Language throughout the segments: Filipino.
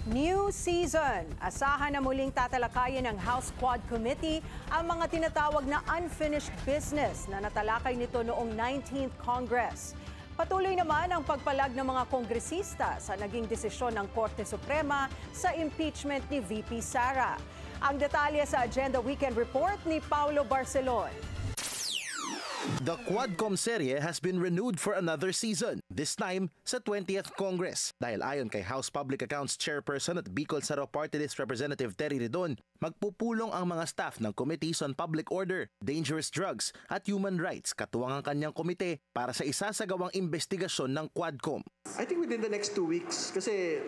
New season. Asahan na muling tatalakayin ng House Quad Committee ang mga tinatawag na unfinished business na natalakay nito noong 19th Congress. Patuloy naman ang pagpalag ng mga kongresista sa naging desisyon ng Korte Suprema sa impeachment ni VP Sara. Ang detalye sa Agenda Weekend Report ni Paulo Barcelon. The Quadcom serye has been renewed for another season, this time sa 20th Congress. Dahil ayon kay House Public Accounts Chairperson at Bicol Saro Party List Representative Terry Ridon, magpupulong ang mga staff ng Committees on Public Order, Dangerous Drugs at Human Rights katuwang ang kanyang komite para sa isasagawang investigasyon ng Quadcom. I think within the next 2 weeks, kasi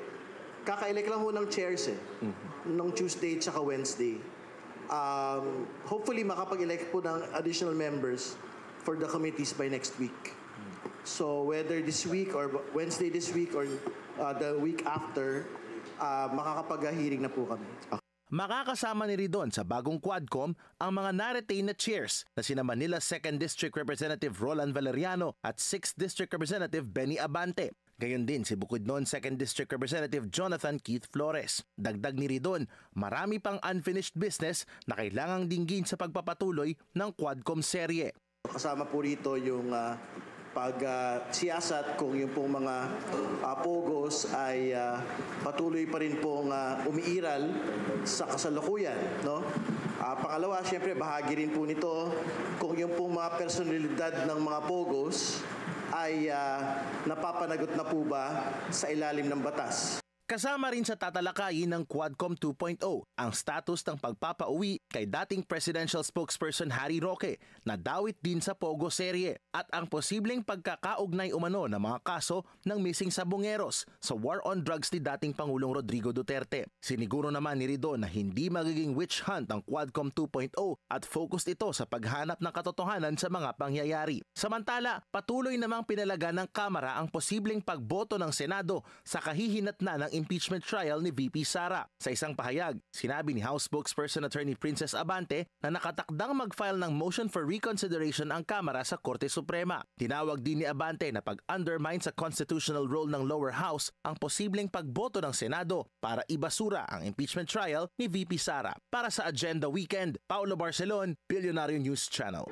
kaka-elect lang ho ng chairs nung Tuesday at Wednesday. Hopefully makapag-elect po ng additional members for the committees by next week. So whether this week or Wednesday this week or the week after, makakapag-hearing na po kami. Makakasama ni Ridon sa bagong Quadcom ang mga na-retain na chairs na sina Manila 2nd District Representative Roland Valeriano at 6th District Representative Benny Abante. Gayon din si Bukidnon 2nd District Representative Jonathan Keith Flores. Dagdag ni Ridon, marami pang unfinished business na kailangang dinggin sa pagpapatuloy ng Quadcom serye. Kasama po rito yung pagsiyasat kung yung pong mga pogos ay patuloy pa rin pong umiiral sa kasalukuyan. No? Pangalawa, siyempre, bahagi rin po nito kung yung pong mga personalidad ng mga pogos ay napapanagot na po ba sa ilalim ng batas. Kasama rin sa tatalakayin ng Quadcom 2.0 ang status ng pagpapauwi kay dating presidential spokesperson Harry Roque na dawit din sa Pogo serye at ang posibleng pagkakaugnay umano ng mga kaso ng missing sabongeros sa war on drugs ni dating Pangulong Rodrigo Duterte. Siniguro naman ni Ridon na hindi magiging witch hunt ang Quadcom 2.0 at focused ito sa paghanap ng katotohanan sa mga pangyayari. Samantala, patuloy namang pinalaga ng Kamara ang posibleng pagboto ng Senado sa kahihinatnan ng impeachment trial ni VP Sara. Sa isang pahayag, sinabi ni House Spokesperson Attorney Princess Abante na nakatakdang mag-file ng motion for reconsideration ang Kamara sa Korte Suprema. Tinawag din ni Abante na pag-undermine sa constitutional role ng lower house ang posibleng pagboto ng Senado para ibasura ang impeachment trial ni VP Sara. Para sa Agenda Weekend, Paulo Barcelon, Billionario News Channel.